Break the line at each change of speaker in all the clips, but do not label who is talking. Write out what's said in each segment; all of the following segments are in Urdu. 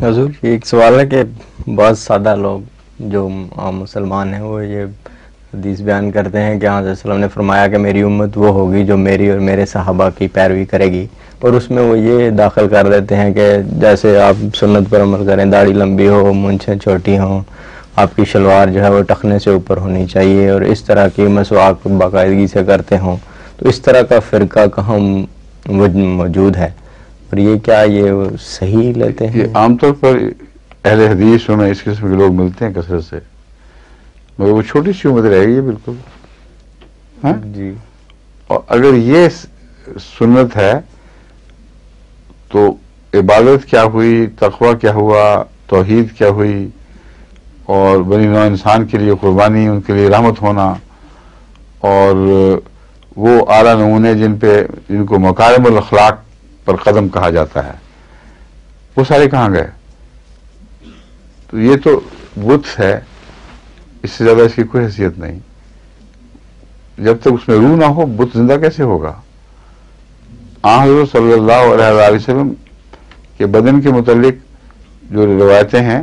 حضور ایک سوال ہے کہ بہت سادہ لوگ جو عام مسلمان ہیں وہ یہ حدیث بیان کرتے ہیں کہ حضرت صلی اللہ علیہ وسلم نے فرمایا کہ میری امت وہ ہوگی جو میری اور میرے صحابہ کی پیروی کرے گی، اور اس میں وہ یہ داخل کر دیتے ہیں کہ جیسے آپ سنت پر عمل کریں، داڑھی لمبی ہو، مونچھیں چھوٹی ہوں، آپ کی شلوار جو ہے وہ ٹخنے سے اوپر ہونی چاہیے، اور اس طرح کی مسواک باقاعدگی سے کرتے ہوں، تو اس طرح کا فرقہ کہاں موجود ہے، اور یہ کیا یہ صحیح لیتے ہیں؟
یہ عام طور پر اہل حدیث میں اس قسم کے لوگ ملتے ہیں کثرت سے، مگر وہ چھوٹی سی عمر رہ گئی ہے بالکل. ہاں
جی.
اور اگر یہ سنت ہے تو عبادت کیا ہوئی، تقوی کیا ہوا، توحید کیا ہوئی، اور بنی نوع انسان کے لیے قربانی، ان کے لیے رحمت ہونا، اور وہ اعلیٰ نمونے جن کو مکارم الاخلاق پر قدم کہا جاتا ہے، وہ سارے کہاں گئے؟ تو یہ تو بت ہے، اس سے زیادہ اس کی کوئی حیثیت نہیں. جب تک اس میں روح نہ ہو بت زندہ کیسے ہوگا؟ حضرت صلی اللہ علیہ وسلم کے بدن کے متعلق جو روایتیں ہیں،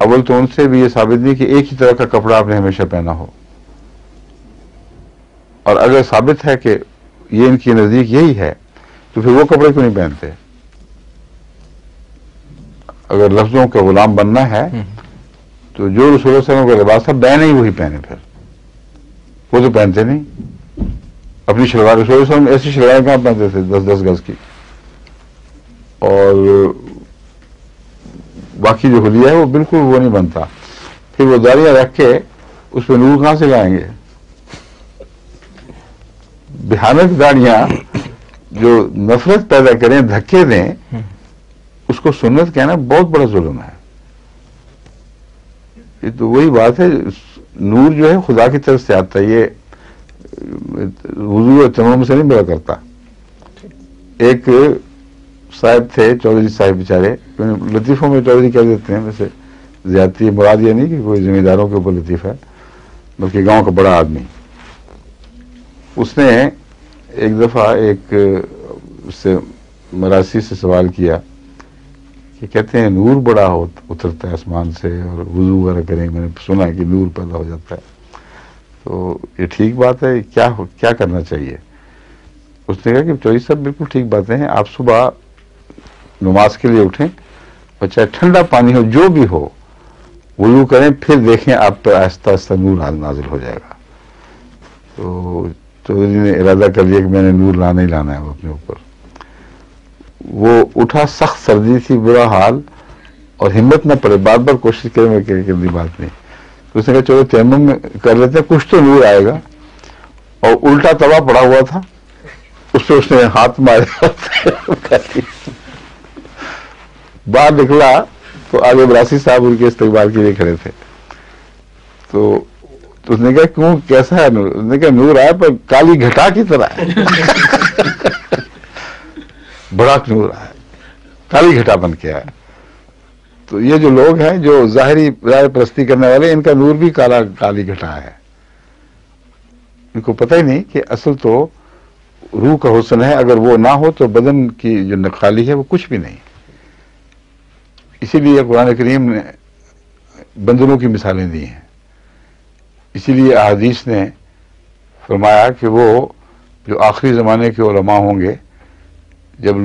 اول تو ان سے بھی یہ ثابت نہیں کہ ایک ہی طرح کا کپڑا آپ نے ہمیشہ پہنا ہو، اور اگر ثابت ہے کہ یہ ان کے نزدیک یہی ہے تو پھر وہ کپڑے کیوں نہیں پہنتے؟ اگر لفظوں کا غلام بننا ہے تو جو رسول اللہ صلی اللہ علیہ وسلم کا لباس تھا بہنے ہی وہی پہنے، پھر وہ تو پہنتے نہیں. اپنی شلوار رسول اللہ صلی اللہ علیہ وسلم ایسی شلواریں کہاں پہنتے تھے 10-10 گز کی، اور باقی جو حلیہ ہے وہ بالکل وہ نہیں بنتا. پھر وہ داڑیاں رکھ کے اس پہ نور کہاں سے لائیں گے؟ بھیانک داڑیاں جو نفرت پیدا کریں، دھکے دیں، اس کو سنت کہنا بہت بڑا ظلم ہے. یہ تو وہی بات ہے، نور جو ہے خدا کی طرف سے آتا ہے، یہ وضو اور تیمم سے نہیں ملا کرتا. ایک صاحب تھے، چودھری صاحب بیچارے، لطیفوں میں چودھری کہہ دیتے ہیں، ویسے زیادتی مراد یہ نہیں کہ کوئی زمینداروں کے اوپر لطیف ہے، بلکہ گاؤں کا بڑا آدمی. اس نے ایک دفعہ ایک سے مراسی سے سوال کیا کہ کہتے ہیں نور بڑا اترتا ہے آسمان سے اور وضو وغیرہ کریں، میں نے سنا ہے کہ نور پیدا ہو جاتا ہے، تو یہ ٹھیک بات ہے؟ کیا کرنا چاہیے؟ اس نے کہا کہ چودھری صاحب بالکل ٹھیک باتیں ہیں، آپ صبح نماز کے لیے اٹھیں اور چاہے ٹھنڈا پانی ہو جو بھی ہو وضو کریں، پھر دیکھیں آپ پر آہستہ آہستہ نور نازل ہو جائے گا. تو چودھری نے ارادہ کر لیا کہ میں نے نور لانا ہی لانا ہے وہ اپنے اوپر. وہ اٹھا، سخت سردی تھی، برا حال، اور ہمت نہ پڑے، بار بار کوشش کریں، میں کرنے بات نہیں. تو اس نے کہا چلو تیمم میں کر لیتے ہیں، کچھ تو نور آئے گا. اور الٹا توا پڑا ہوا تھا، اس پہ اس نے ہاتھ مارے، باہر نکلا تو آگے براسی صاحب ان کے استقبال کے لیے کھڑے تھے. تو اس نے کہا کیوں، کیسا ہے نور؟ اس نے کہا نور آیا پر کالی گھٹا کی طرح ہے. بڑا نور آیا، کالی گھٹا بن کے آیا. تو یہ جو لوگ ہیں جو ظاہری رائے پرستی کرنے والے، ان کا نور بھی کالی گھٹا ہے. ان کو پتہ ہی نہیں کہ اصل تو روح کا حسن ہے، اگر وہ نہ ہو تو بدن کی جو نقالی ہے وہ کچھ بھی نہیں. اسی لیے قرآن کریم نے بندروں کی مثالیں دی ہیں، اسی لیے احادیث نے فرمایا کہ وہ جو آخری زمانے کے علماء ہوں گے، جب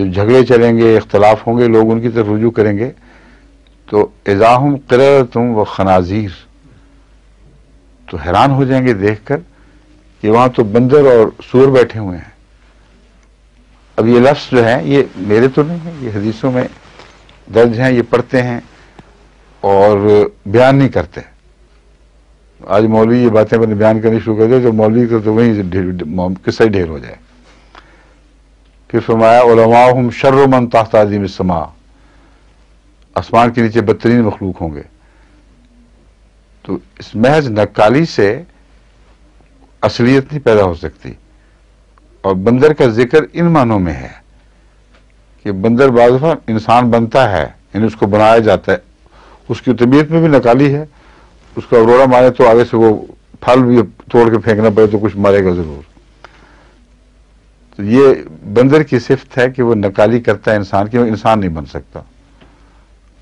جھگڑے چلیں گے، اختلاف ہوں گے، لوگ ان کی طرف رجوع کریں گے، تو اذاہم قرۃم و خنازیر، تو حیران ہو جائیں گے دیکھ کر کہ وہاں تو بندر اور سور بیٹھے ہوئے ہیں. اب یہ لفظ جو ہے یہ میرے تو نہیں ہے، یہ حدیثوں میں درج ہیں، یہ پڑھتے ہیں اور بیان نہیں کرتے. آج مولوی یہ باتیں میں نے بیان کرنی شروع کر دیا تو مولوی کو تو وہیں قصہ ہی ڈھیر ہو جائے. پھر فرمایا علماءہم شر من تحت عظیم السماء، آسمان کے نیچے بدترین مخلوق ہوں گے. تو اس محض نقالی سے اصلیت نہیں پیدا ہو سکتی. اور بندر کا ذکر ان معنوں میں ہے کہ بندر بعض دفعہ انسان بنتا ہے، یعنی اس کو بنایا جاتا ہے، اس کی طبیعت میں بھی نقالی ہے، اس کا اروڑا مارے تو آگے سے وہ پھل بھی توڑ کے پھینکنا پڑے تو کچھ مارے گا ضرور. تو یہ بندر کی صفت ہے کہ وہ نقالی کرتا ہے انسان کی، وہ انسان نہیں بن سکتا.